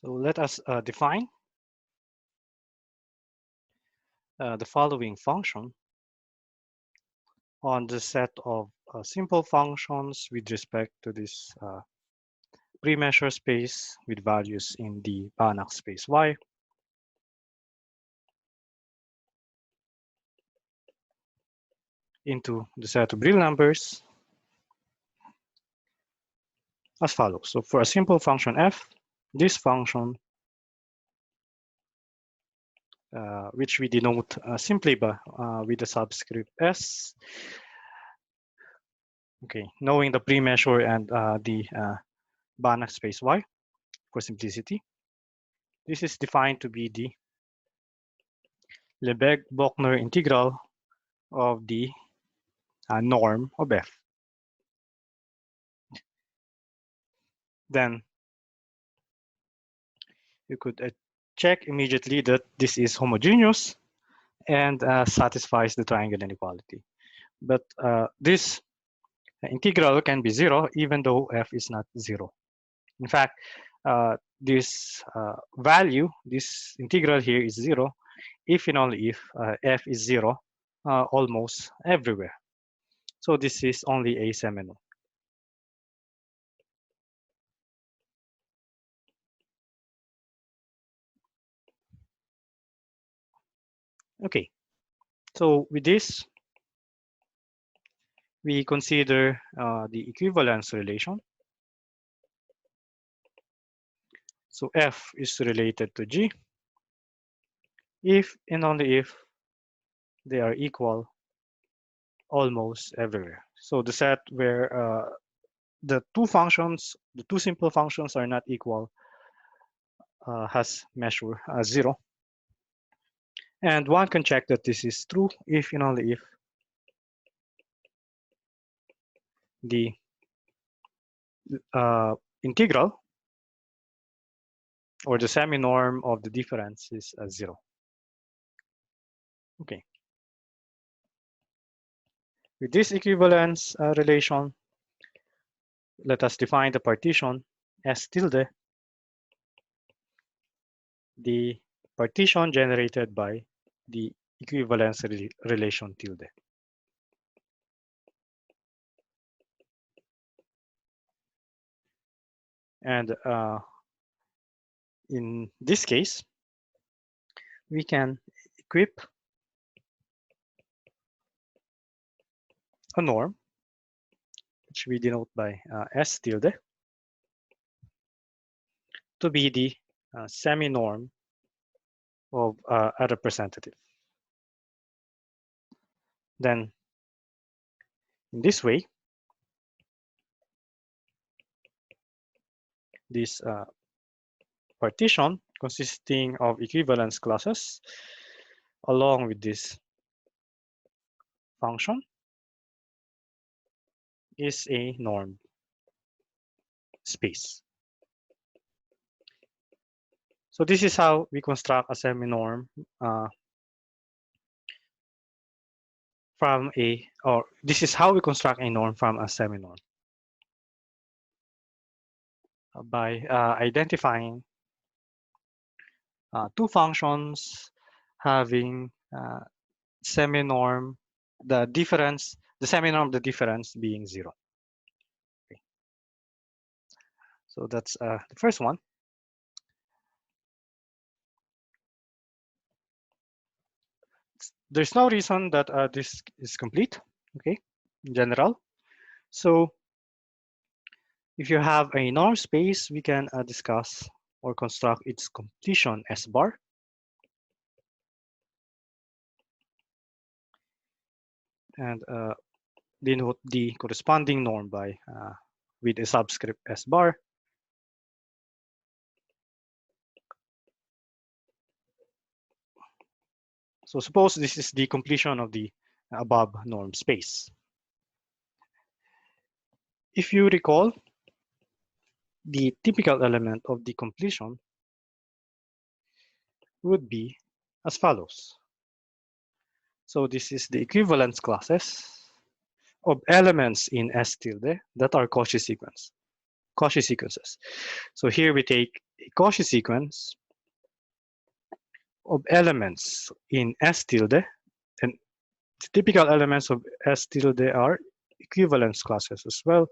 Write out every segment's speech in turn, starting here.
So let us define the following function on the set of simple functions with respect to this pre-measure space with values in the Banach space Y. Into the set of real numbers as follows. So for a simple function f, this function, which we denote simply by, with the subscript s, okay, knowing the pre-measure and the Banach space Y for simplicity. This is defined to be the Lebesgue-Bochner integral of the norm of f. Then you could check immediately that this is homogeneous and satisfies the triangle inequality. But this integral can be 0 even though f is not 0. In fact, this value, this integral here is 0 if and only if f is 0 almost everywhere. So this is only a seminorm. Okay, so with this, we consider the equivalence relation. So f is related to g if and only if they are equal almost everywhere. So the set where the two functions, the two simple functions are not equal has measure 0. And one can check that this is true if and only if the integral or the semi-norm of the difference is 0. Okay. With this equivalence relation, let us define the partition S tilde, the partition generated by the equivalence relation tilde. And in this case, we can equip a norm, which we denote by S tilde, to be the semi-norm of a representative. Then, in this way, this partition consisting of equivalence classes along with this function is a norm space. So this is how we construct a semi-norm from a, or this is how we construct a norm from a semi-norm by identifying two functions having semi-norm, the difference, the semi-norm, the difference being 0. Okay. So that's the first one. There's no reason that this is complete, okay, in general. So if you have a norm space, we can discuss or construct its completion S bar. And denote the corresponding norm by with a subscript S bar. So suppose this is the completion of the above norm space. If you recall, the typical element of the completion would be as follows. So this is the equivalence classes of elements in S tilde that are Cauchy sequence. Cauchy sequences. So here we take a Cauchy sequence of elements in S tilde, and the typical elements of S tilde are equivalence classes as well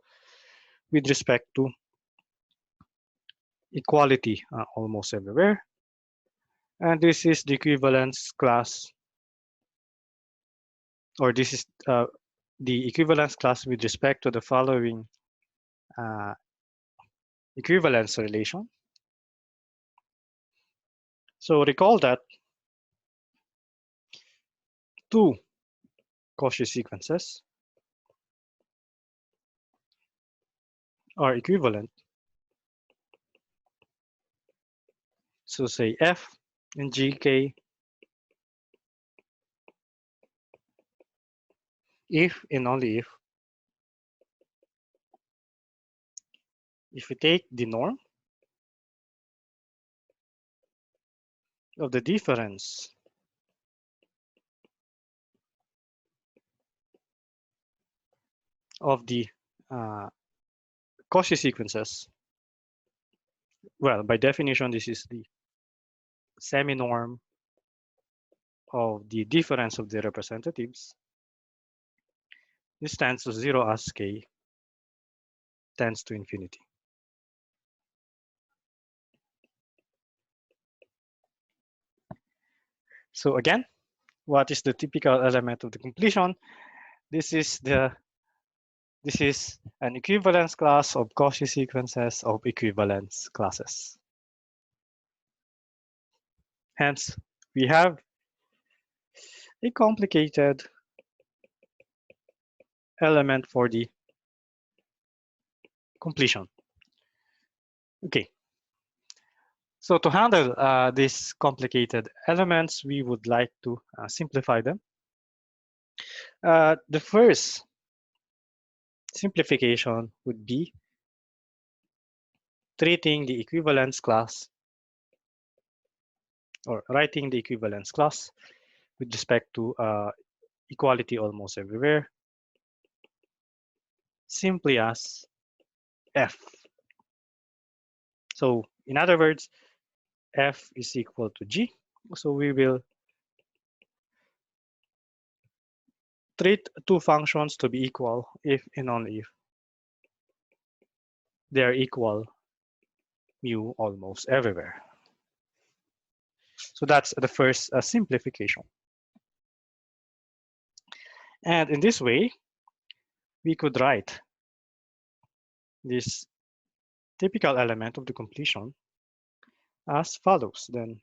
with respect to equality almost everywhere. And this is the equivalence class, or this is the equivalence class with respect to the following equivalence relation. So recall that two Cauchy sequences are equivalent. So say F and GK if and only if we take the norm of the difference of the Cauchy sequences. Well, by definition, this is the semi-norm of the difference of the representatives. This tends to 0 as k tends to infinity. So again, what is the typical element of the completion? This is an equivalence class of Cauchy sequences of equivalence classes. Hence, we have a complicated element for the completion. Okay. So to handle these complicated elements, we would like to simplify them. The first simplification would be treating the equivalence class or writing the equivalence class with respect to equality almost everywhere simply as F. So in other words, F is equal to G. So we will treat two functions to be equal if and only if they are equal mu almost everywhere. So that's the first simplification. And in this way, we could write this typical element of the completion as follows. Then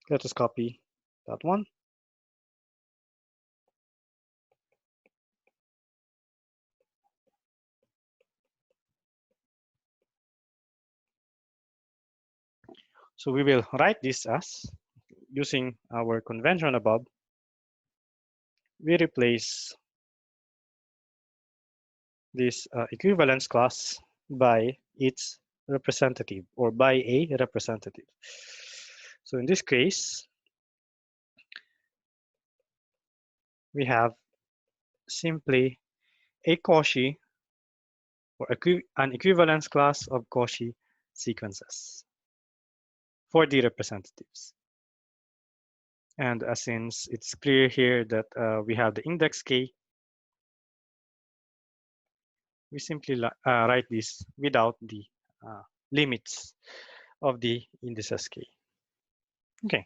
let us copy that one. So we will write this as, using our convention above, we replace this equivalence class by its representative or by a representative. So in this case, we have simply a Cauchy or an equivalence class of Cauchy sequences for the representatives. And since it's clear here that we have the index k, we simply write this without the limits of the indices k. Okay.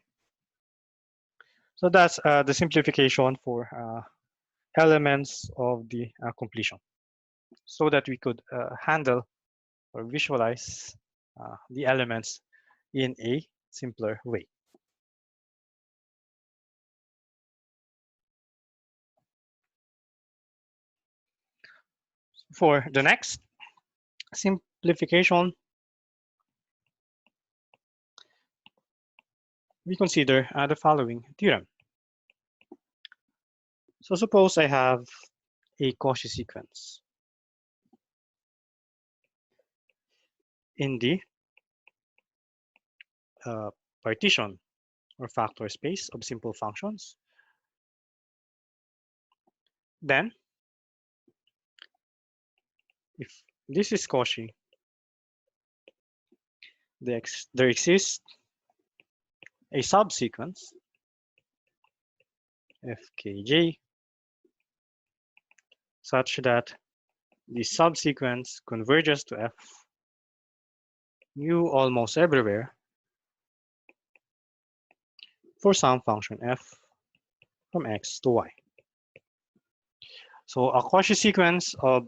So that's the simplification for elements of the completion, so that we could handle or visualize the elements in a simpler way. For the next simplification, we consider the following theorem. So suppose I have a Cauchy sequence in the partition or factor space of simple functions. Then If this is Cauchy, there exists a subsequence fkj such that the subsequence converges to f mu almost everywhere for some function f from x to y. So a Cauchy sequence of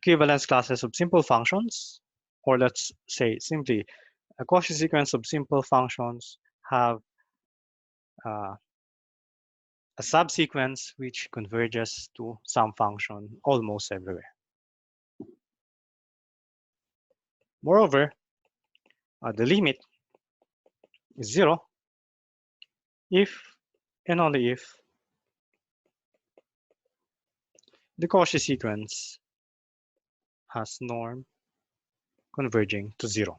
equivalence classes of simple functions, or let's say simply a Cauchy sequence of simple functions have a subsequence which converges to some function almost everywhere. Moreover, the limit is 0 if and only if the Cauchy sequence has norm converging to 0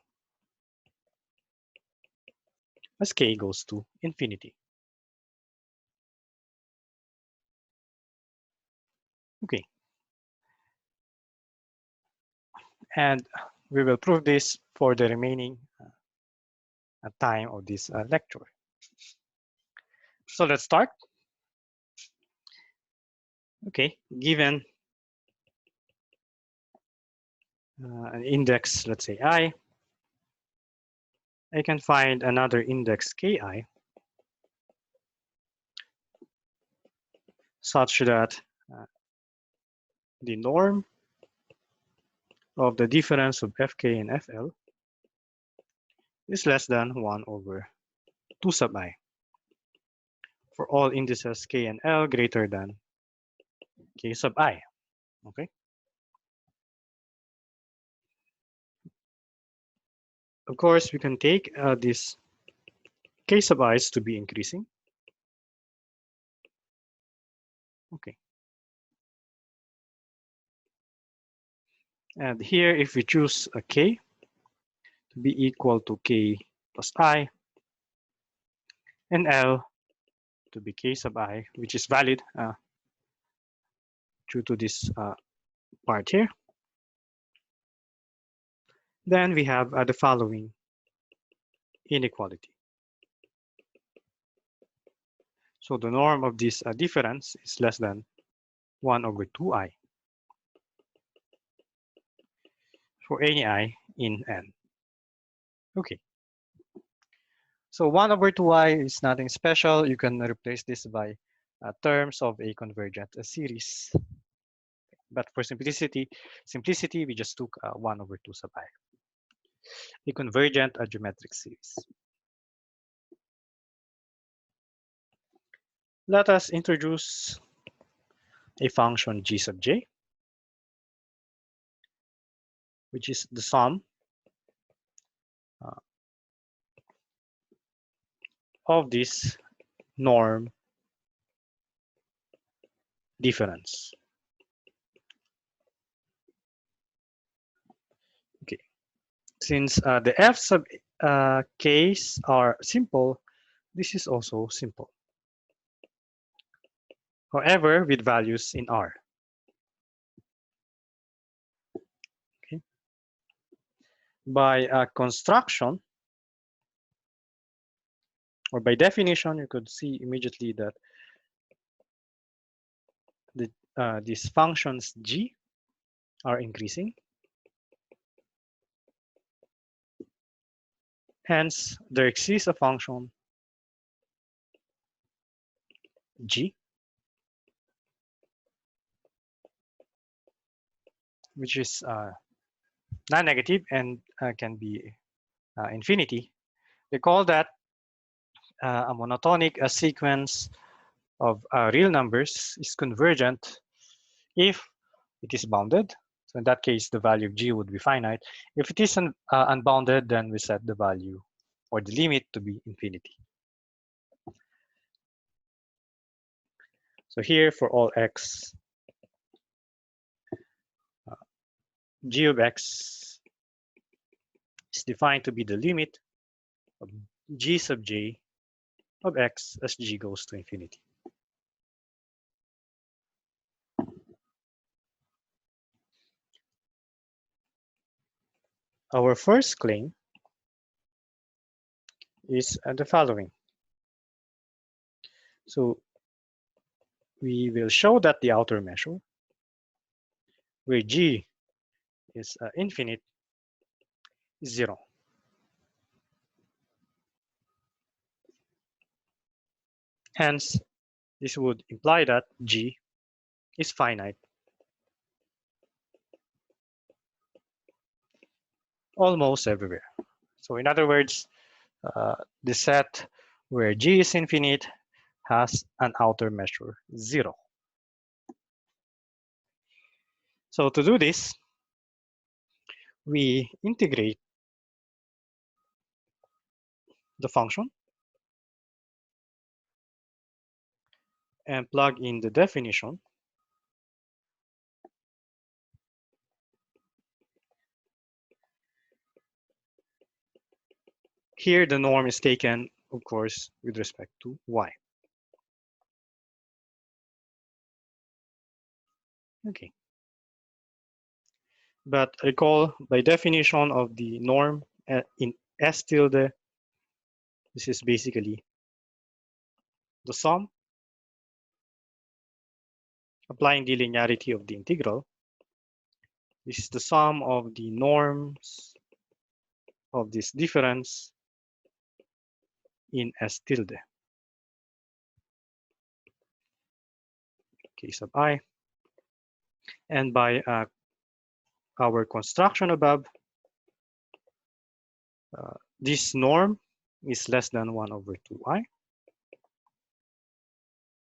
as k goes to infinity. Okay. And we will prove this for the remaining time of this lecture. So let's start. Okay, given an index, let's say I can find another index ki such that the norm of the difference of fk and fl is less than 1 over 2 sub I for all indices k and l greater than k sub I. Okay. Of course, we can take this k sub i's to be increasing. Okay. And here, if we choose a k to be equal to k plus I and L to be k sub I, which is valid due to this part here, then we have the following inequality. So the norm of this difference is less than 1 over 2i for any I in n. Okay. So 1 over 2i is nothing special. You can replace this by terms of a convergent series. But for simplicity, we just took 1 over 2 sub I, a convergent geometric series. Let us introduce a function g sub j, which is the sum of this norm difference. Okay, since the f sub k's are simple, this is also simple. However, with values in R. Okay. By construction, or by definition, you could see immediately that these functions g are increasing. Hence, there exists a function g, which is non-negative and can be infinity. They call that a monotonic sequence of real numbers is convergent if it is bounded. So in that case, the value of g would be finite. If it is unbounded, then we set the value or the limit to be infinity. So here for all x, g of x is defined to be the limit of g sub j of x as g goes to infinity. our first claim is the following. So we will show that the outer measure, where G is infinite, is 0. Hence, this would imply that G is finite almost everywhere. So in other words, the set where G is infinite has an outer measure 0. So to do this, we integrate the function and plug in the definition. Here, the norm is taken, of course, with respect to y. Okay. But recall, by definition of the norm in S tilde, this is basically the sum, applying the linearity of the integral. This is the sum of the norms of this difference in S tilde, k sub I. And by our construction above, this norm is less than 1 over 2i.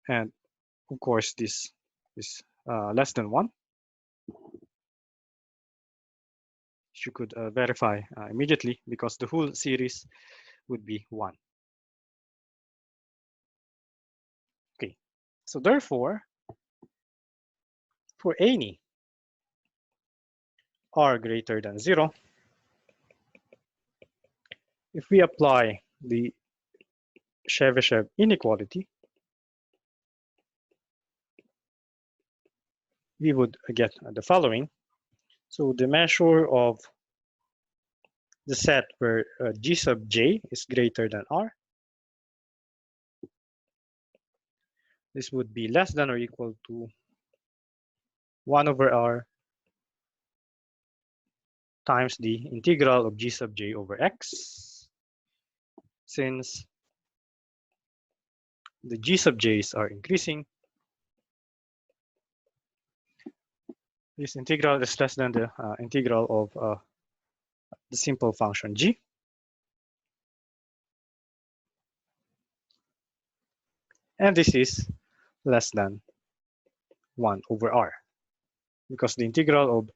And of course, this is less than 1. You could verify immediately because the whole series would be 1. Okay, so therefore, for any r greater than 0, if we apply the Chebyshev inequality, we would get the following. So the measure of the set where G sub j is greater than r, this would be less than or equal to 1 over r times the integral of G sub j over x, since the G sub j's are increasing. This integral is less than the integral of the simple function g. And this is less than 1 over r, because the integral of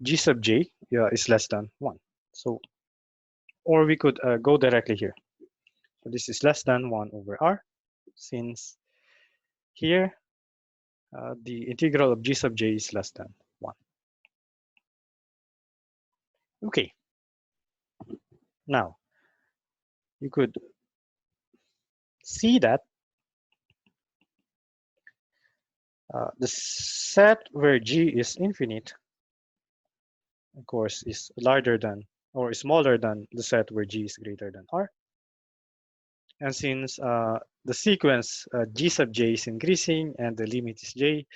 g sub j is less than 1. So, or we could go directly here. So this is less than 1 over r, since here the integral of g sub j is less than 1. Okay. Now, you could see that the set where g is infinite, of course, is larger than or smaller than the set where g is greater than r. And since the sequence g sub j is increasing and the limit is j,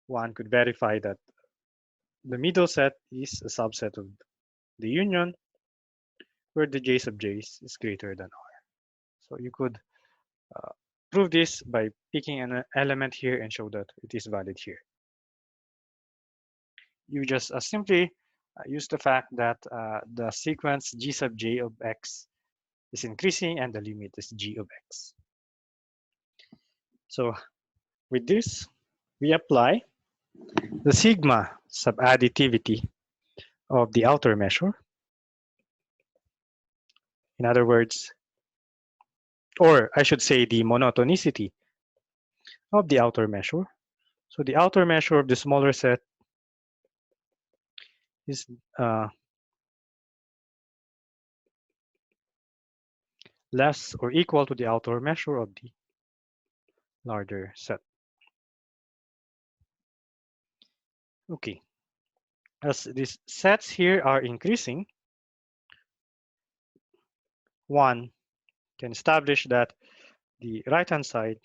one could verify that the middle set is a subset of the union where the j sub j is greater than r. So you could prove this by picking an element here and show that it is valid here. You just simply use the fact that the sequence g sub j of x is increasing and the limit is g of x. So with this, we apply the sigma subadditivity of the outer measure. In other words, or I should say the monotonicity of the outer measure. So the outer measure of the smaller set is less or equal to the outer measure of the larger set. Okay, as these sets here are increasing, one can establish that the right-hand side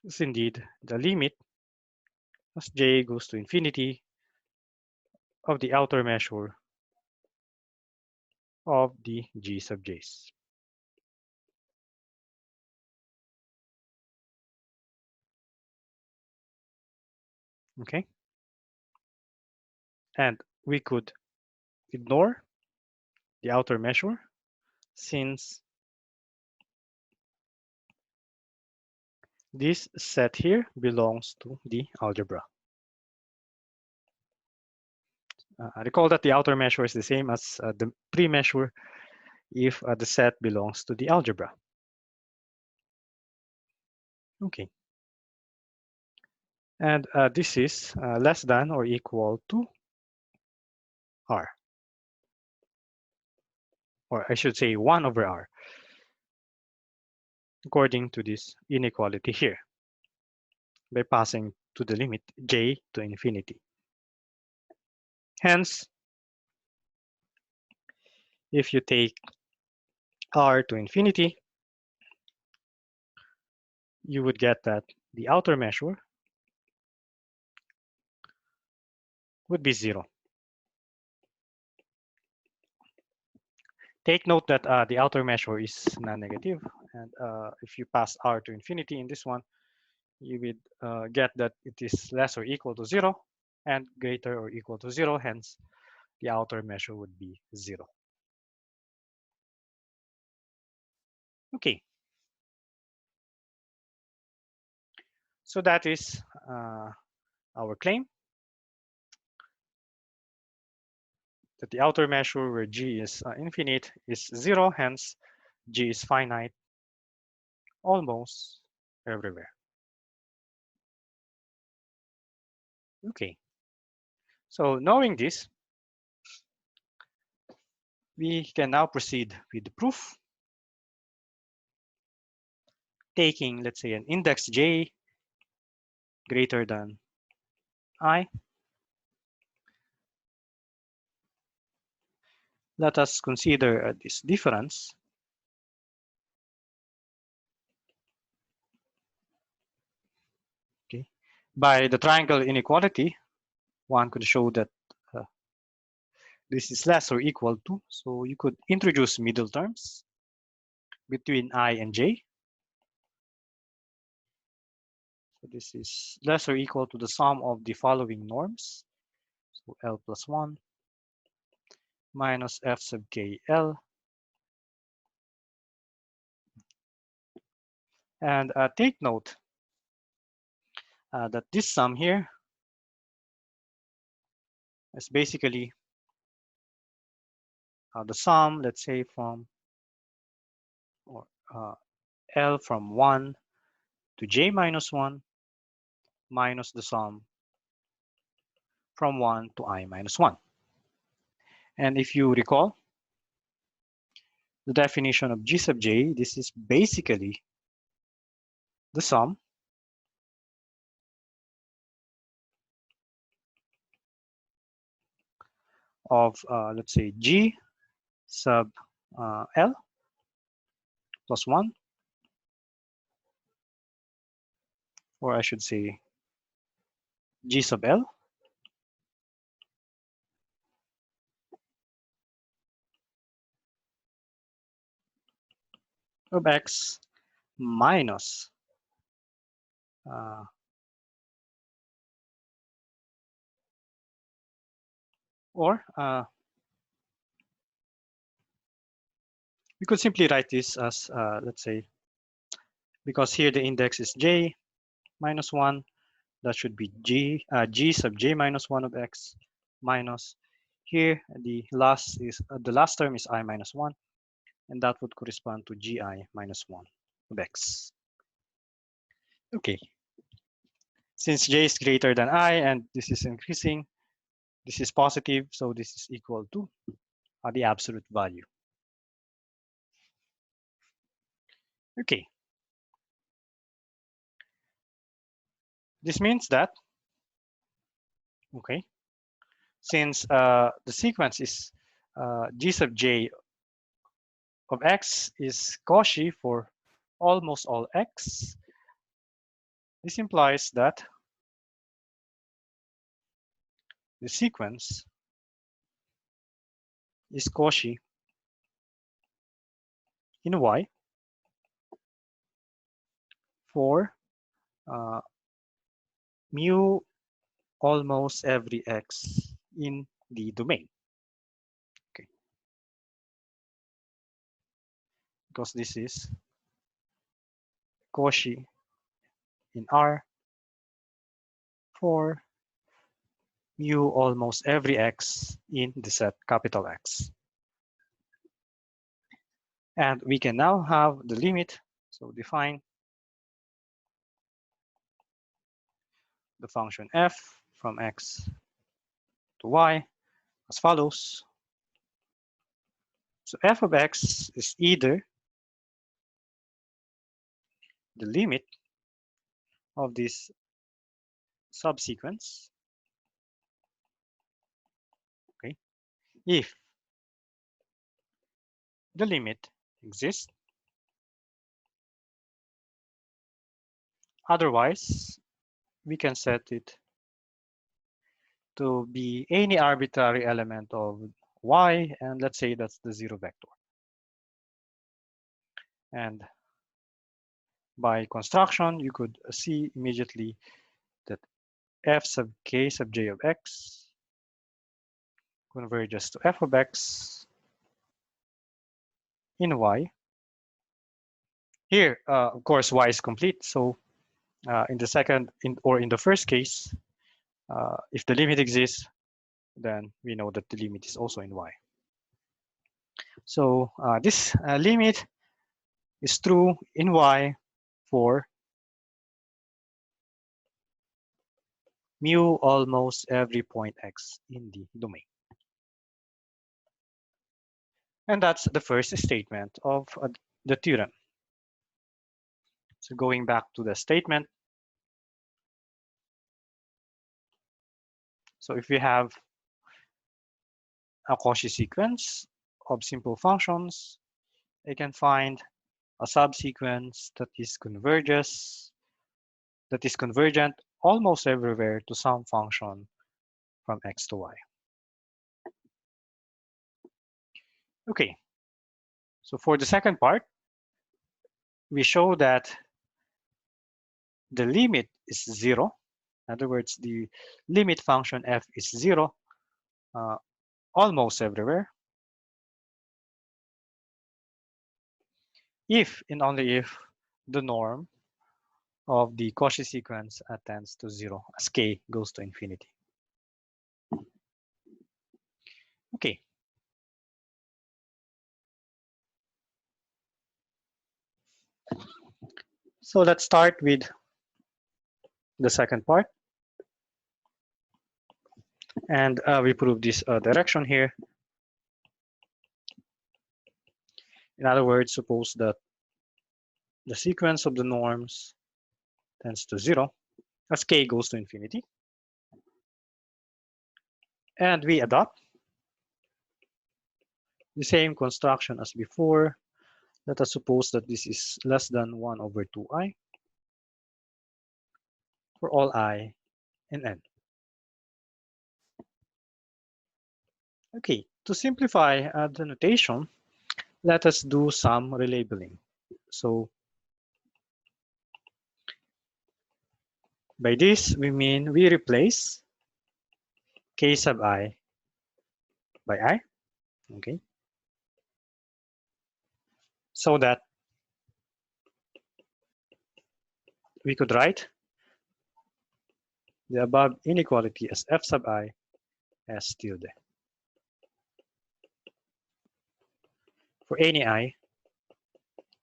is indeed the limit as j goes to infinity of the outer measure of the g sub j's. Okay, and we could ignore the outer measure since this set here belongs to the algebra. Recall that the outer measure is the same as the pre-measure if the set belongs to the algebra. Okay. And this is less than or equal to R. Or I should say 1 over R, according to this inequality here, by passing to the limit j to infinity. Hence, if you take R to infinity, you would get that the outer measure would be 0. Take note that the outer measure is non-negative, and if you pass R to infinity in this one, you would get that it is less or equal to 0 and greater or equal to 0, hence the outer measure would be 0. Okay. So that is our claim that the outer measure where g is infinite is 0, hence g is finite almost everywhere. Okay. So knowing this, we can now proceed with the proof. Taking, let's say, an index j greater than I. Let us consider this difference. Okay. By the triangle inequality, one could show that this is less or equal to. So you could introduce middle terms between I and j. So this is less or equal to the sum of the following norms. So L plus 1 minus f sub k L. And take note that this sum here is basically the sum, let's say, from or L from 1 to j minus 1 minus the sum from 1 to I minus 1. And if you recall the definition of G sub j, this is basically the sum of, let's say, G sub L plus 1, or I should say G sub L of X minus or we could simply write this as, let's say, because here the index is j minus 1, that should be g sub j minus 1 of x minus here the last term is I minus 1, and that would correspond to gi minus 1 of x. Okay. Since j is greater than I and this is increasing, this is positive, so this is equal to the absolute value. Okay. This means that, okay, since the sequence is G sub j of x is Cauchy for almost all x, this implies that the sequence is Cauchy in Y for mu almost every x in the domain. Okay, because this is Cauchy in R for mu almost every x in the set capital X. And we can now have the limit. So define the function f from x to y as follows. So f of x is either the limit of this subsequence, okay, if the limit exists. Otherwise, we can set it to be any arbitrary element of y, and let's say that's the zero vector. And by construction, you could see immediately that f sub k sub j of x converges to f of x in y. Here, of course, y is complete. So in the second or in the first case, if the limit exists, then we know that the limit is also in y. So this limit is true in y for mu almost every point x in the domain. And that's the first statement of the theorem. So going back to the statement. So if we have a Cauchy sequence of simple functions, I can find a subsequence that is convergent almost everywhere to some function from x to y. Okay, so for the second part, we show that the limit is 0. In other words, the limit function f is 0 almost everywhere if and only if the norm of the Cauchy sequence tends to 0 as k goes to infinity. Okay. So let's start with the second part. And we prove this direction here. In other words, suppose that the sequence of the norms tends to 0 as k goes to infinity. And we adopt the same construction as before. Let us suppose that this is less than 1 over 2i for all I in n. Okay, to simplify the notation, let us do some relabeling. So by this, we mean we replace k sub I by I, okay? So that we could write the above inequality as f sub I as tilde. For any I,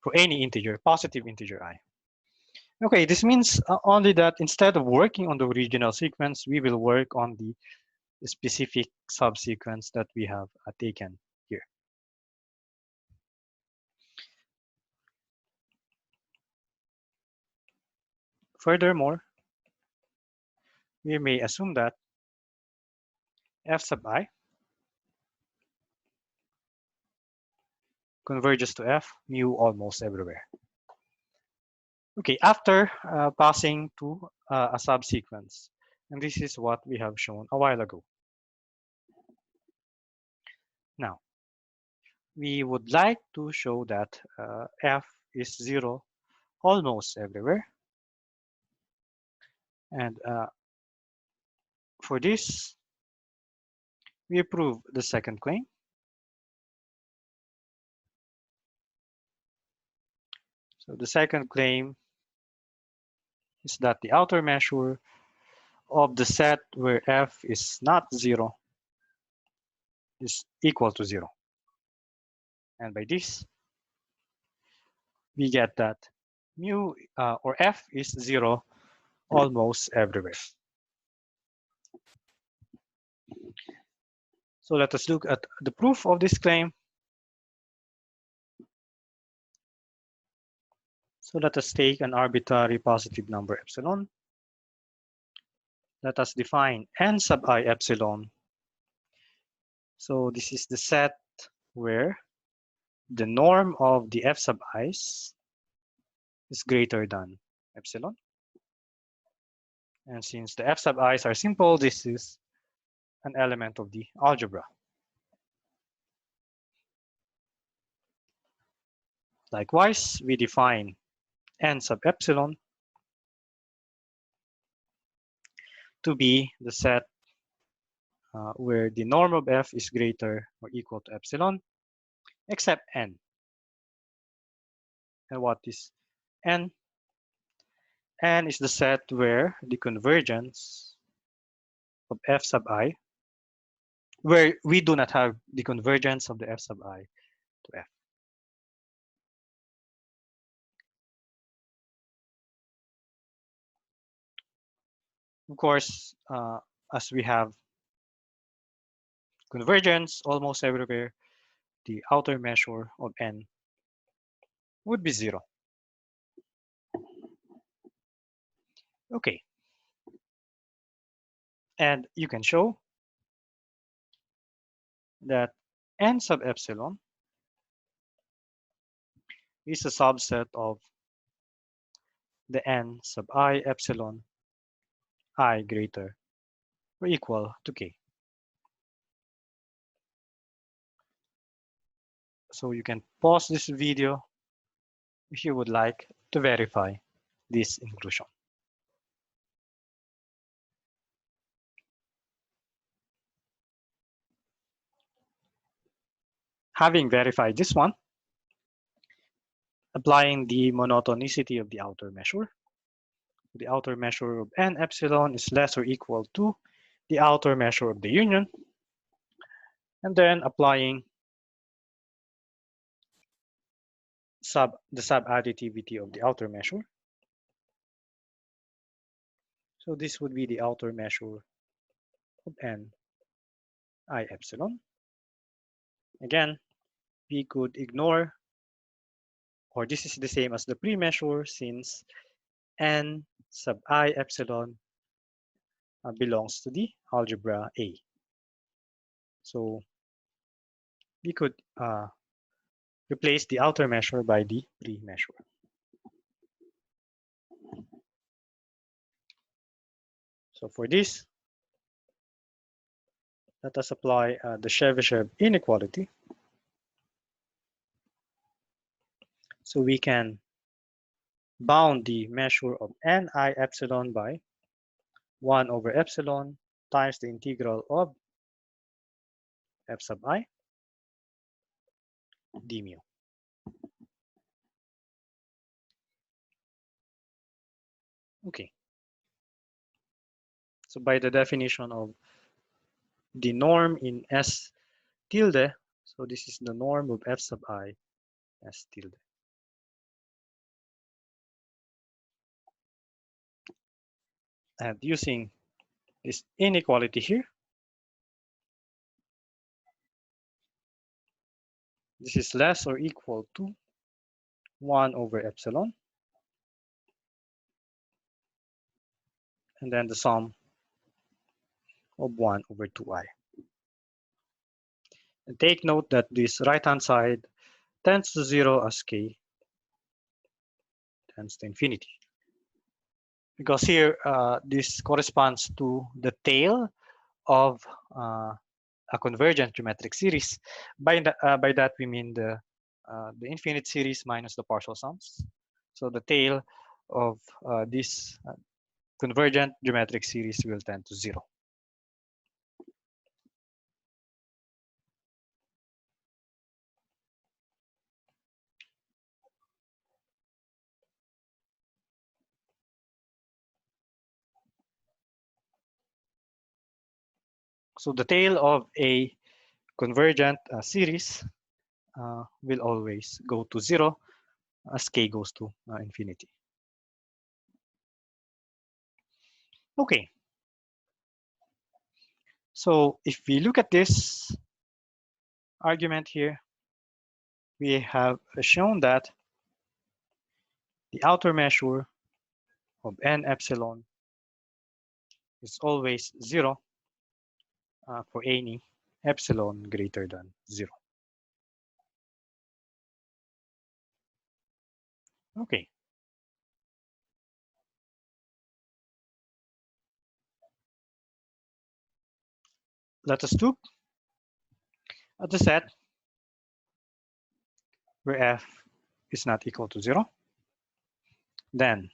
for any integer, positive integer I. Okay, this means only that instead of working on the original sequence, we will work on the specific subsequence that we have taken here. Furthermore, we may assume that f sub I converges to f mu almost everywhere. Okay, after passing to a subsequence, and this is what we have shown a while ago. Now, we would like to show that f is 0 almost everywhere. And for this, we prove the second claim. So the second claim is that the outer measure of the set where f is not 0 is equal to 0. And by this, we get that mu or f is 0 almost everywhere. So let us look at the proof of this claim. So let us take an arbitrary positive number epsilon. Let us define n sub I epsilon. So this is the set where the norm of the f sub i's is greater than epsilon. And since the f sub i's are simple, this is an element of the algebra. Likewise, we define n sub epsilon to be the set where the norm of f is greater or equal to epsilon, except n. And what is n? N is the set where the convergence of f sub I, where we do not have the convergence of the f sub I to f. Of course, as we have convergence almost everywhere, the outer measure of n would be 0. Okay. And you can show that n sub epsilon is a subset of the n sub I epsilon I greater or equal to k. So you can pause this video if you would like to verify this inclusion. Having verified this one, applying the monotonicity of the outer measure, the outer measure of n epsilon is less or equal to the outer measure of the union, and then applying the subadditivity of the outer measure. So this would be the outer measure of n I epsilon. Again, we could ignore, or this is the same as the pre-measure since n sub I epsilon belongs to the algebra A. So we could replace the outer measure by the pre-measure. So for this, let us apply the Chebyshev inequality. So we can bound the measure of ni epsilon by 1 over epsilon times the integral of f sub I d mu. Okay. So by the definition of the norm in S tilde, so this is the norm of f sub I S tilde. And using this inequality here, this is less or equal to 1 over epsilon, and then the sum of 1 over 2i. And take note that this right-hand side tends to 0 as k tends to infinity. Because here, this corresponds to the tail of a convergent geometric series. By that we mean the infinite series minus the partial sums. So the tail of this convergent geometric series will tend to 0. So the tail of a convergent series will always go to 0 as k goes to infinity. Okay. So if we look at this argument here, we have shown that the outer measure of n epsilon is always 0 for any epsilon greater than 0. Okay. Let us look at the set where f is not equal to 0. Then,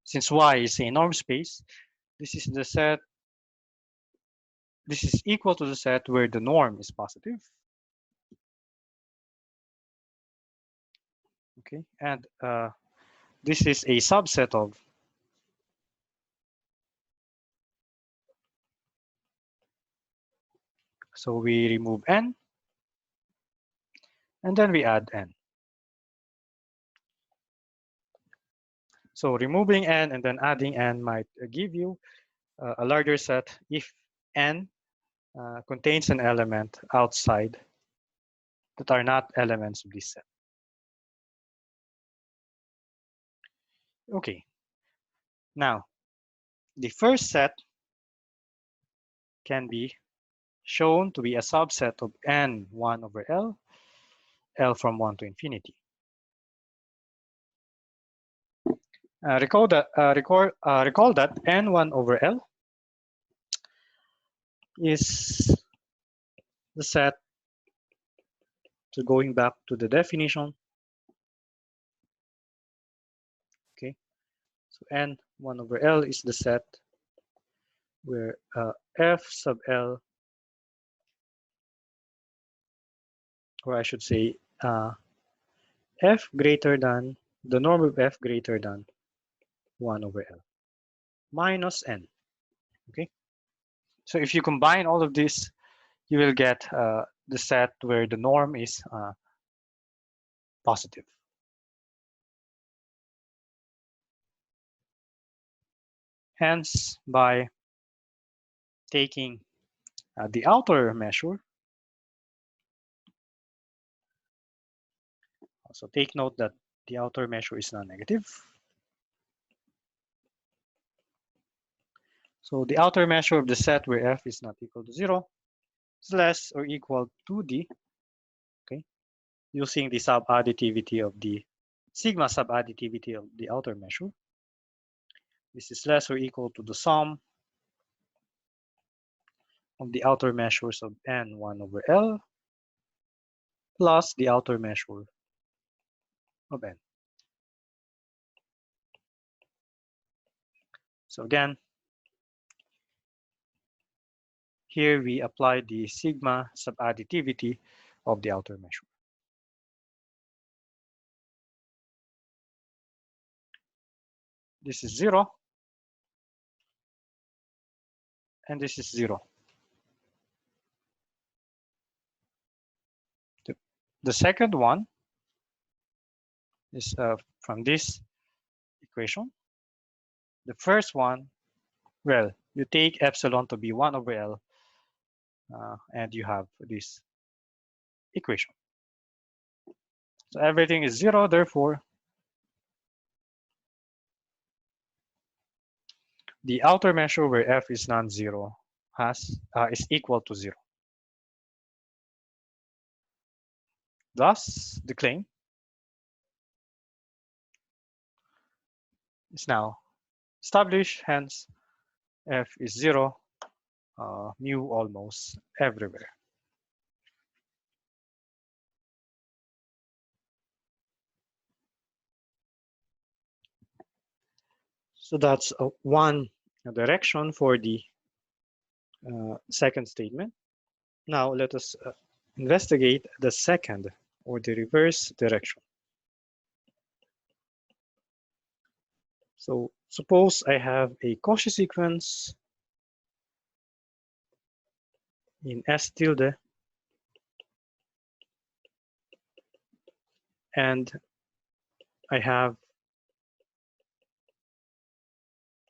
since Y is a norm space, this is the set. This is equal to the set where the norm is positive. Okay, and this is a subset of. So we remove n, and then we add n. So removing n and then adding n might give you a larger set if n contains an element outside that are not elements of this set. Okay. Now, the first set can be shown to be a subset of n 1 over L, L from 1 to infinity. Recall that n 1 over L is the set. So going back to the definition, okay. So n 1 over L is the set where f sub L, or I should say f greater than, the norm of f greater than 1 over L minus n, okay? So if you combine all of this, you will get the set where the norm is positive. Hence, by taking the outer measure, so take note that the outer measure is non-negative. So the outer measure of the set where f is not equal to 0 is less or equal to d, okay, using the subadditivity of the sigma subadditivity of the outer measure. This is less or equal to the sum of the outer measures of n 1 over L plus the outer measure of n. So again, here we apply the sigma subadditivity of the outer measure. This is 0, and this is 0. The second one is from this equation. The first one, well, you take epsilon to be 1 over L, and you have this equation. So everything is 0, therefore, the outer measure where f is non-zero is equal to 0. Thus, the claim is now established. Hence, f is 0, mu almost everywhere. So that's one direction for the second statement. Now let us investigate the second, or the reverse direction. So suppose I have a Cauchy sequence in S tilde, and I have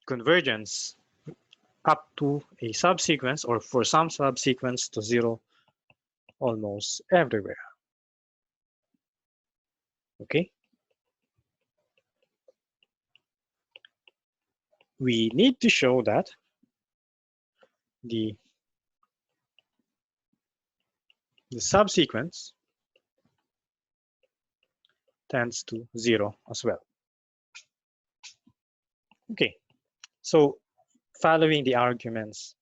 convergence up to a subsequence, or for some subsequence to 0 almost everywhere. Okay. We need to show that the subsequence tends to 0 as well. Okay, so following the arguments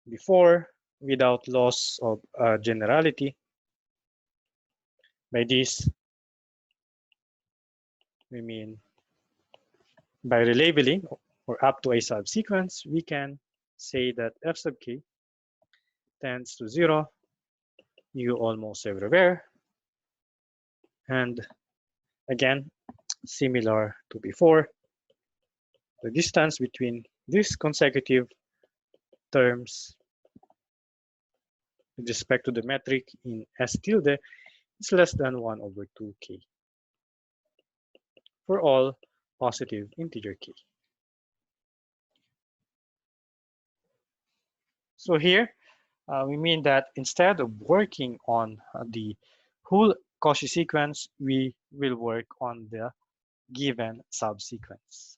before, without loss of generality, by this we mean by relabeling or up to a subsequence, we can say that f sub k tends to 0, u almost everywhere, and again, similar to before, the distance between these consecutive terms with respect to the metric in S tilde is less than 1 over 2k for all positive integer k. So here, we mean that instead of working on the whole Cauchy sequence, we will work on the given subsequence.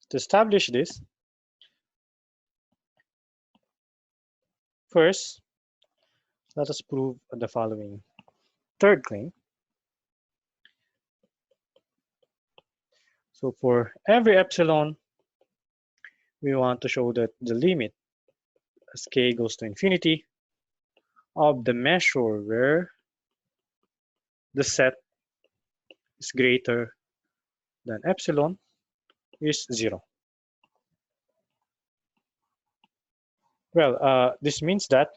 To establish this, first, let us prove the following third claim. So for every epsilon, we want to show that the limit as k goes to infinity of the measure where the set is greater than epsilon is 0. Well, this means that,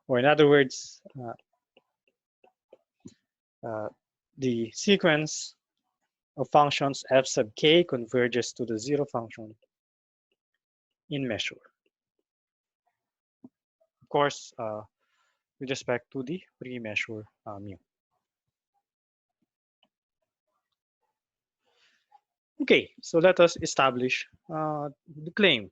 or in other words, the sequence of functions f sub k converges to the 0 function in measure. Of course, with respect to the pre-measure mu. Okay, so let us establish the claim.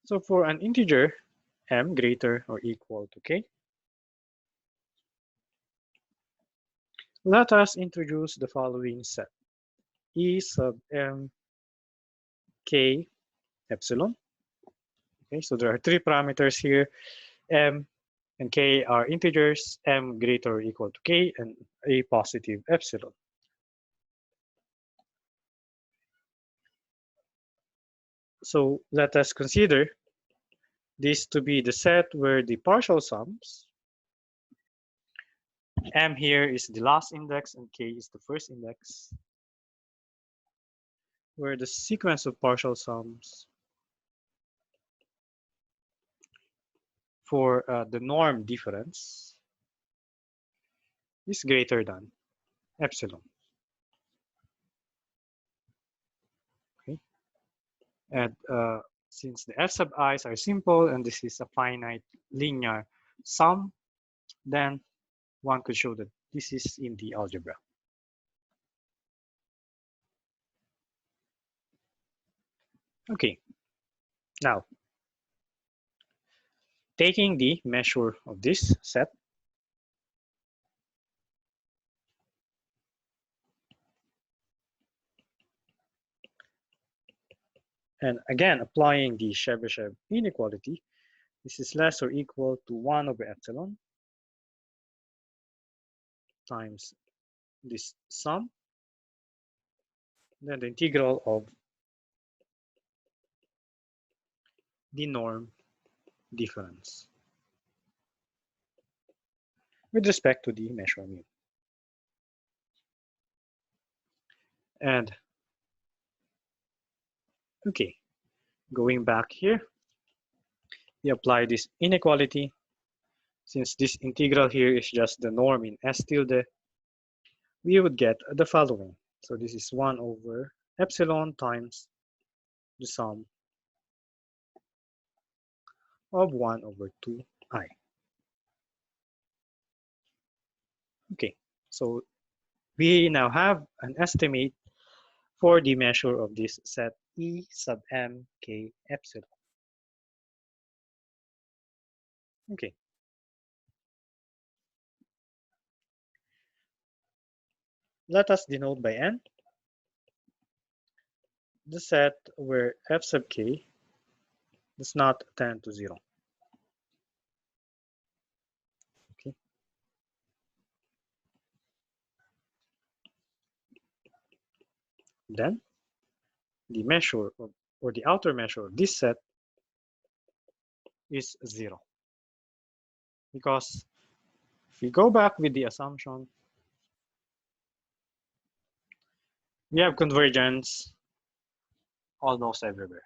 So for an integer m greater or equal to k, let us introduce the following set. E sub m k epsilon. Okay, so there are three parameters here. M and k are integers, m greater or equal to k, and a positive epsilon. So let us consider this to be the set where the partial sums, m here is the last index and k is the first index, where the sequence of partial sums for the norm difference is greater than epsilon. Okay, and since the f sub i's are simple and this is a finite linear sum, then one could show that this is in the algebra. Okay, now taking the measure of this set and again applying the Chebyshev inequality, this is less or equal to 1 over epsilon times this sum, then the integral of the norm difference with respect to the measure mu. And okay, going back here, we apply this inequality. Since this integral here is just the norm in S tilde, we would get the following. So this is 1 over epsilon times the sum of 1 over 2i. Okay, so we now have an estimate for the measure of this set E sub m k epsilon. Okay. Let us denote by n the set where f sub k does not tend to 0. Okay. Then the measure of, or the outer measure of this set is 0. Because if we go back with the assumption, we have convergence almost everywhere.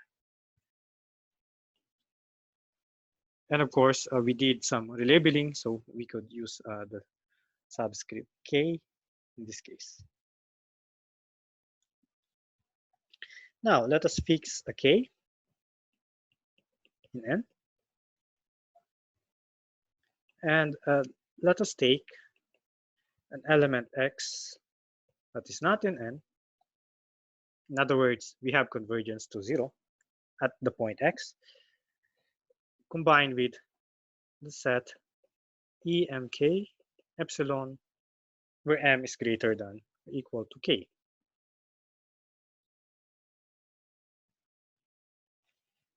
And of course, we did some relabeling, so we could use the subscript k in this case. Now, let us fix a k in n. And let us take an element x that is not in n. In other words, we have convergence to 0 at the point x, combined with the set emk epsilon, where m is greater than or equal to k.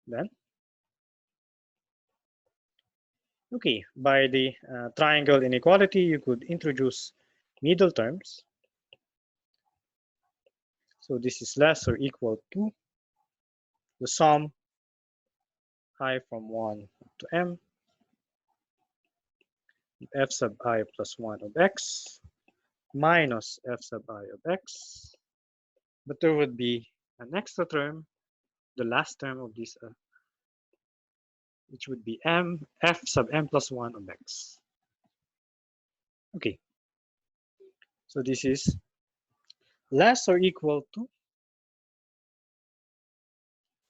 Then, okay, by the triangle inequality, you could introduce middle terms. So this is less or equal to the sum I from 1 to m f sub I plus 1 of x minus f sub I of x. But there would be an extra term, the last term of this, which would be f sub m plus 1 of x. Okay, so this is less or equal to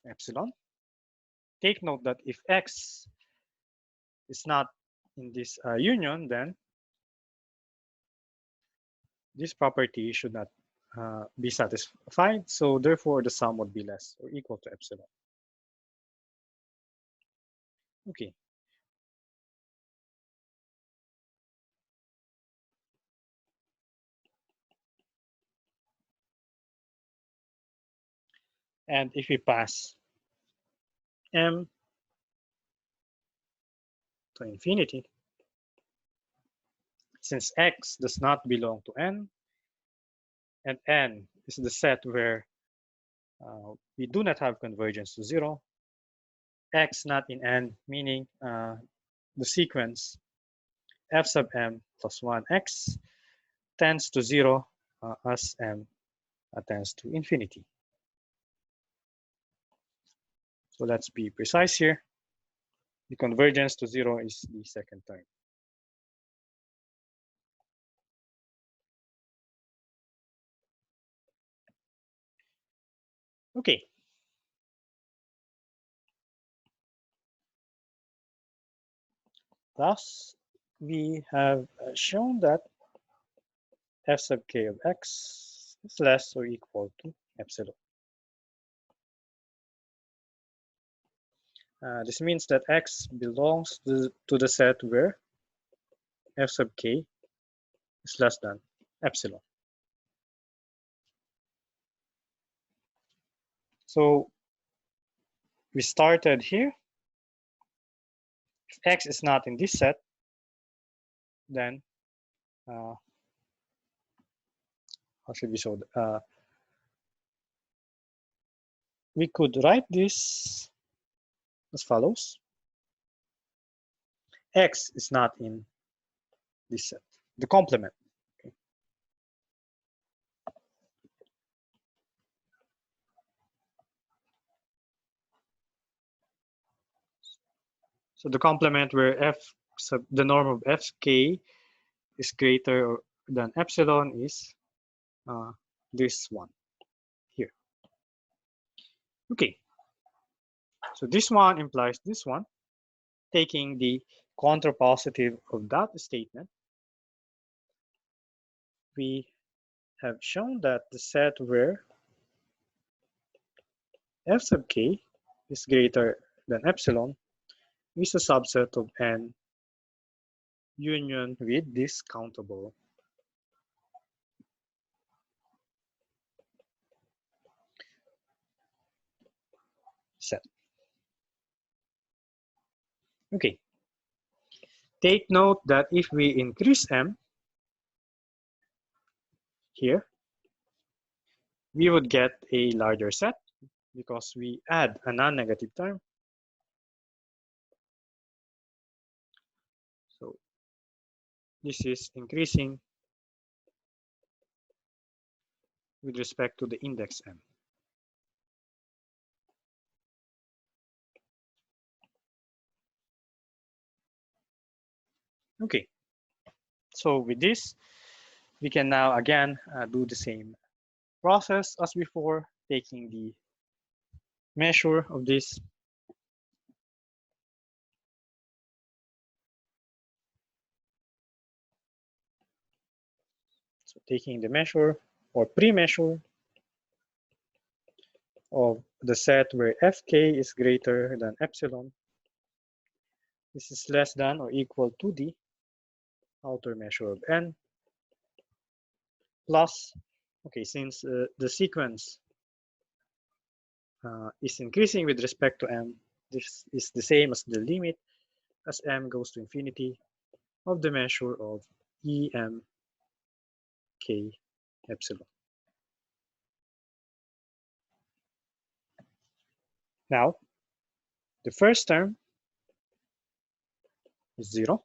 epsilon. Take note that if x is not in this union, then this property should not be satisfied. So therefore, the sum would be less or equal to epsilon. Okay. And if we pass m to infinity, since x does not belong to n, and n is the set where we do not have convergence to 0, x not in n, meaning the sequence f sub m plus 1x tends to 0 as m tends to infinity. So let's be precise here. The convergence to 0 is the second term. Okay. Thus, we have shown that f sub k of x is less or equal to epsilon. This means that X belongs to the set where f sub k is less than epsilon. So we started here. If X is not in this set, then how should we show? We could write this as follows. X is not in this set, the complement. Okay. So the complement where f sub the norm of fk is greater than epsilon is this one here. Okay, so this one implies this one. Taking the contrapositive of that statement, we have shown that the set where f sub k is greater than epsilon is a subset of n union with this countable set. Okay. Take note that if we increase m here, we would get a larger set because we add a non-negative term. So this is increasing with respect to the index m. Okay, so with this, we can now again do the same process as before, taking the measure of this. So taking the measure or pre-measure of the set where fk is greater than epsilon. This is less than or equal to the outer measure of n plus, okay, since the sequence is increasing with respect to m, this is the same as the limit as m goes to infinity of the measure of em k epsilon. Now, the first term is 0.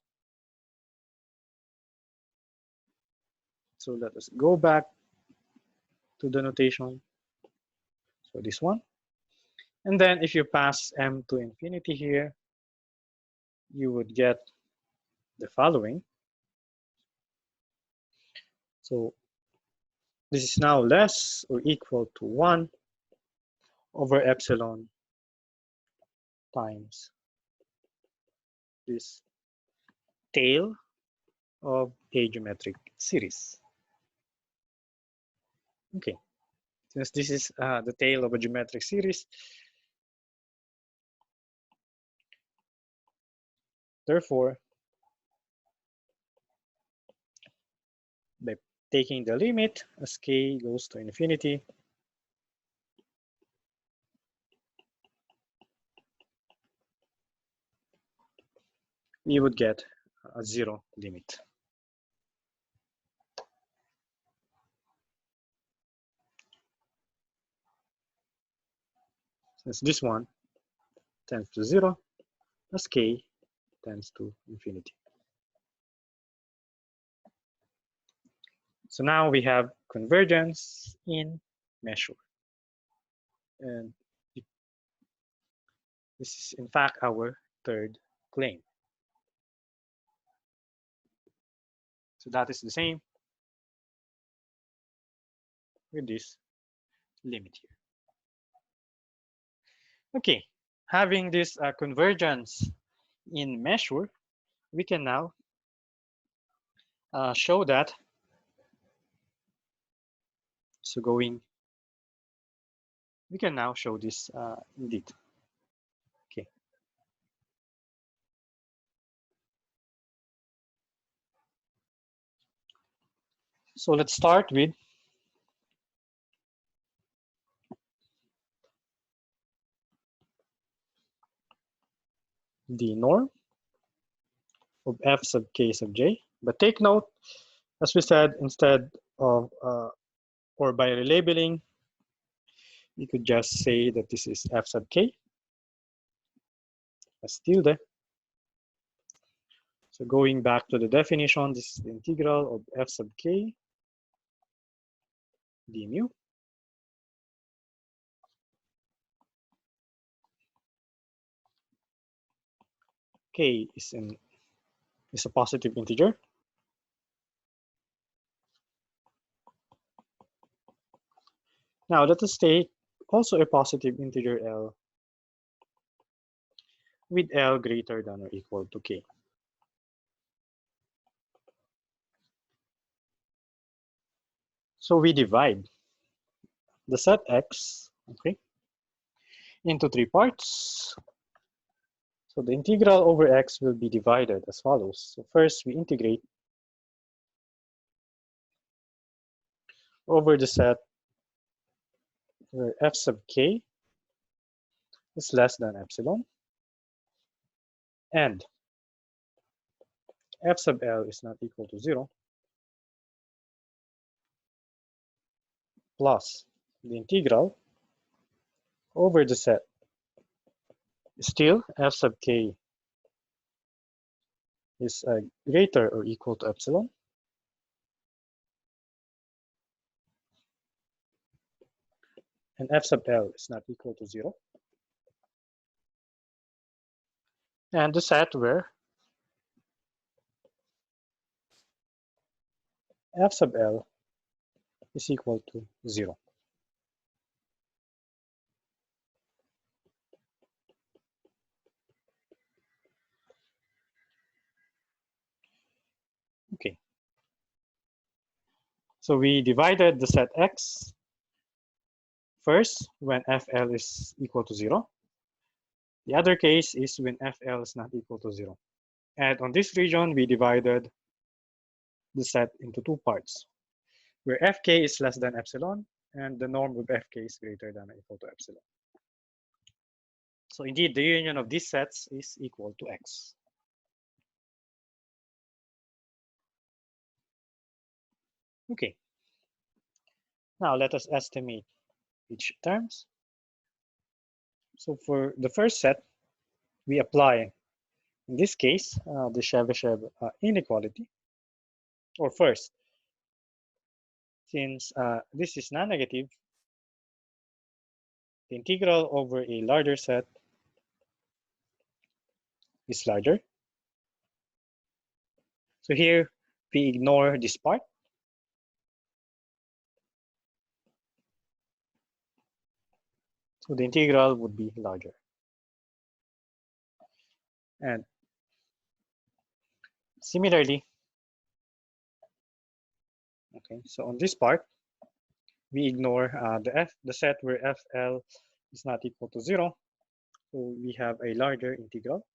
So let us go back to the notation. So this one. And then if you pass m to infinity here, you would get the following. So this is now less or equal to 1 over epsilon times this tail of a geometric series. Okay, since this is the tail of a geometric series, therefore, by taking the limit as k goes to infinity, we would get a 0 limit. Since this one tends to 0 as k tends to infinity. So now we have convergence in measure. And this is in fact our third claim. So that is the same with this limit here. Okay, having this convergence in measure, we can now show that. So we can now show this indeed. Okay, So let's start with the norm of f sub k sub j. But take note, as we said, instead of or by relabeling, you could just say that this is f sub k as tilde. So going back to the definition, this is the integral of f sub k d mu. K is a positive integer. Now let us take also a positive integer L with L greater than or equal to K. So we divide the set X, okay, into 3 parts. So the integral over X will be divided as follows. So first we integrate over the set where f sub k is less than epsilon and f sub L is not equal to 0 plus the integral over the set still f sub k is greater or equal to epsilon and f sub L is not equal to 0 and the set where f sub L is equal to 0. Okay. So we divided the set X first when FL is equal to 0. The other case is when FL is not equal to 0. And on this region, we divided the set into 2 parts, where Fk is less than epsilon and the norm of Fk is greater than or equal to epsilon. So indeed, the union of these sets is equal to X. Okay. Now let us estimate each terms. So for the first set, we apply, in this case, the Chebyshev inequality. Or first, since this is non-negative, the integral over a larger set is larger. So here, we ignore this part. So the integral would be larger. And similarly, okay, so on this part, we ignore the set where FL is not equal to 0. So we have a larger integral.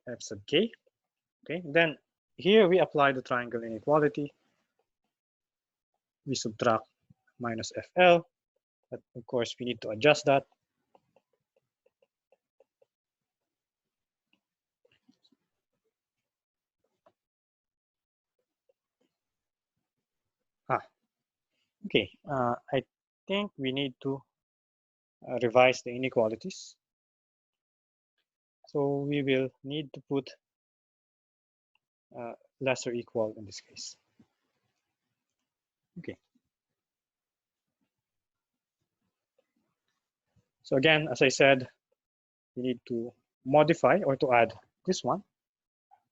F sub k. Okay, then here we apply the triangle inequality. We subtract minus FL, but of course we need to adjust that. Okay, I think we need to revise the inequalities. So we will need to put less or equal in this case. Okay. So again, as I said, we need to modify or to add this one.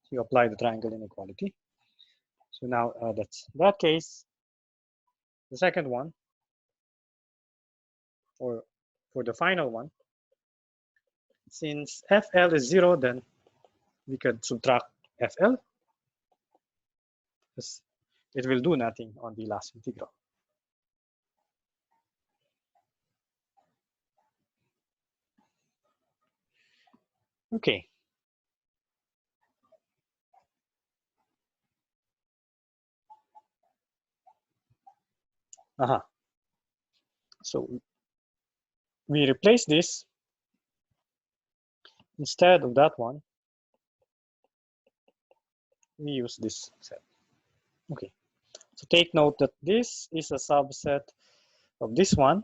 So you apply the triangle inequality. So now that's that case. The second one, or for the final one, since FL is 0, then we could subtract FL. It will do nothing on the last integral. Okay. So we replace this instead of that one. We use this set. Okay. So take note that this is a subset of this one.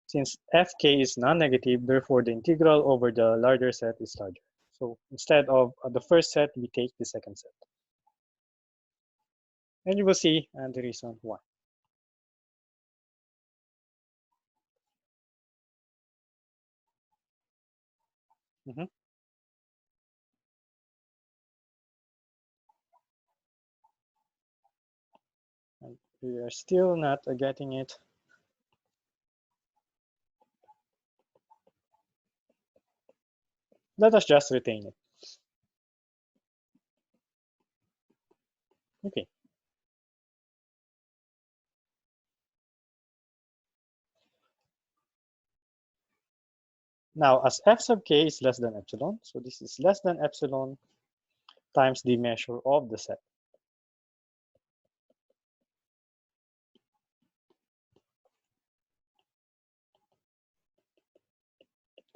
Since fk is non-negative, therefore the integral over the larger set is larger. So instead of the first set, we take the second set. And you will see the reason why. And we are still not getting it. Let us just retain it. Okay. Now, as f sub k is less than epsilon, so this is less than epsilon times the measure of the set.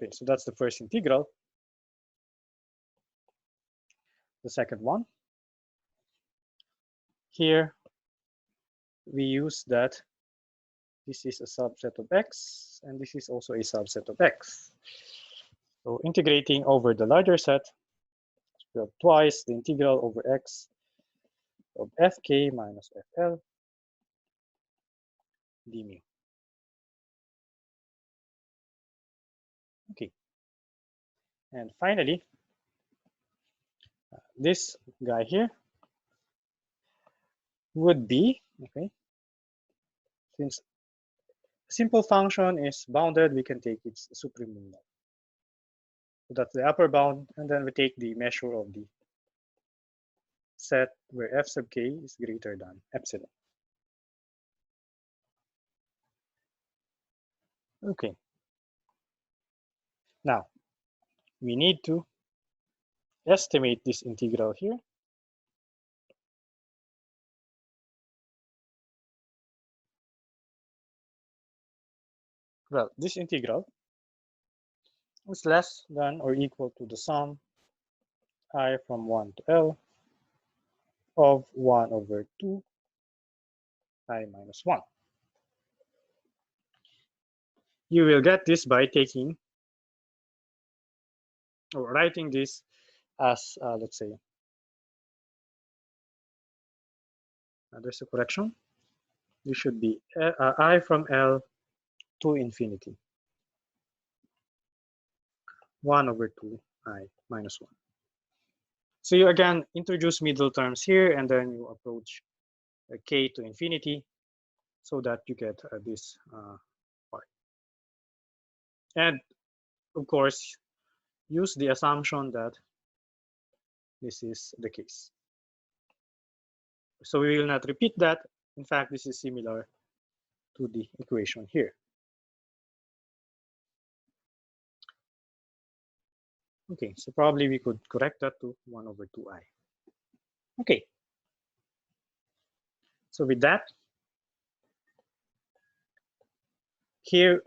Okay, so that's the first integral. The second one, here we use that this is a subset of x, and this is also a subset of x. So integrating over the larger set, we have twice the integral over x of fk minus fl d mu. Okay. And finally, this guy here would be, okay, since simple function is bounded, we can take its supremum. So that's the upper bound, and then we take the measure of the set where f sub k is greater than epsilon. Okay. Now, we need to estimate this integral here. Well, this integral is less than or equal to the sum I from 1 to L of 1 over 2 I minus 1. You will get this by taking or writing this as, let's say, there's a correction. This should be I from L to infinity. 1 over 2 I minus 1. So you again introduce middle terms here, and then you approach k to infinity so that you get this part. And of course, use the assumption that this is the case. So we will not repeat that. In fact, this is similar to the equation here. Okay, so probably we could correct that to 1 over 2i. Okay. So with that, here,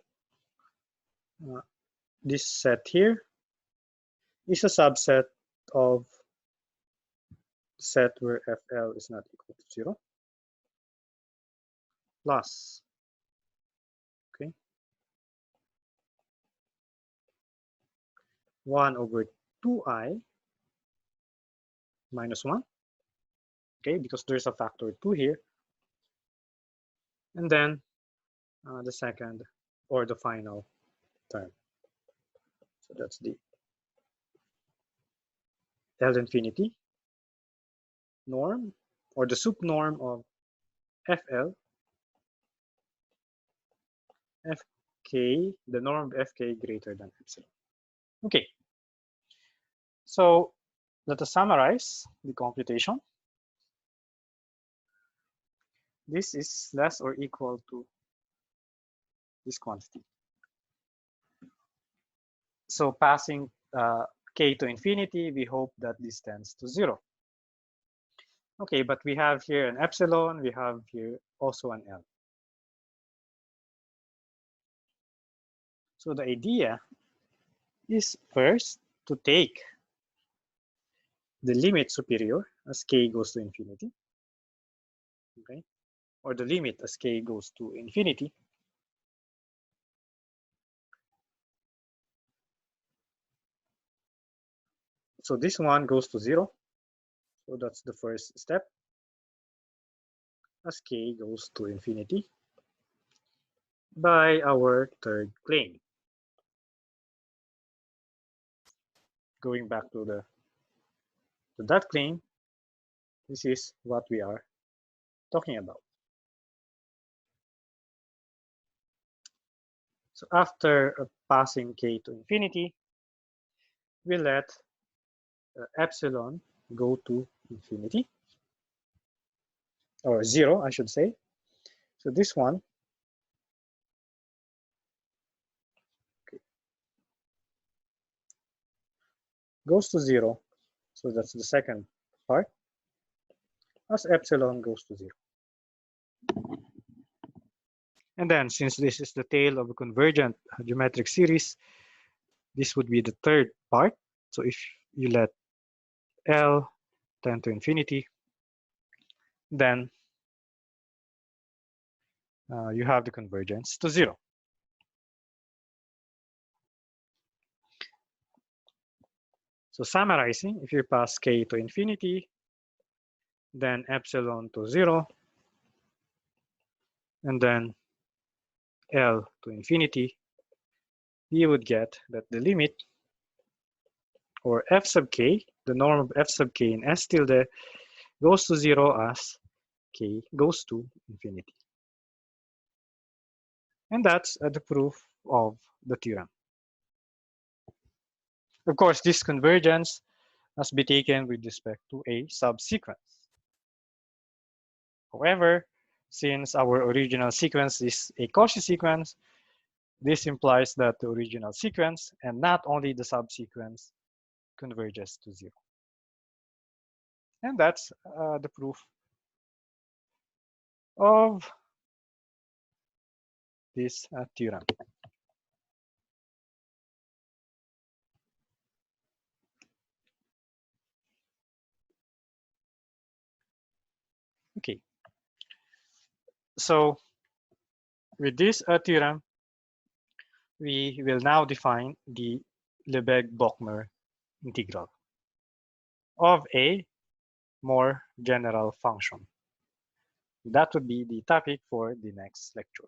this set here is a subset of set where FL is not equal to 0 plus, okay, 1 over 2i minus 1, okay, because there's a factor 2 here, and then the second or the final term. So that's the L infinity norm or the sup norm of FL, Fk, the norm of Fk greater than epsilon. Okay, so let us summarize the computation. This is less or equal to this quantity. So passing k to infinity, we hope that this tends to 0. Okay, but we have here an epsilon, we have here also an L. So the idea is first to take the limit superior as k goes to infinity, okay, or the limit as k goes to infinity. So this one goes to 0. So that's the first step as k goes to infinity by our third claim. Going back to that claim, this is what we are talking about. So after passing k to infinity, we let epsilon go to infinity, or 0, I should say. So this one goes to 0. So that's the second part, as epsilon goes to 0. And then, since this is the tail of a convergent geometric series, this would be the third part. So if you let L tend to infinity, then you have the convergence to 0. So summarizing, if you pass k to infinity, then epsilon to 0, and then L to infinity, you would get that the limit, or f sub k, the norm of f sub k in S tilde, goes to 0 as k goes to infinity. And that's the proof of the theorem. Of course, this convergence must be taken with respect to a subsequence. However, since our original sequence is a Cauchy sequence, this implies that the original sequence and not only the subsequence converges to 0. And that's the proof of this theorem. Okay. So with this theorem, we will now define the Lebesgue-Bochner integral of a more general function. That would be the topic for the next lecture.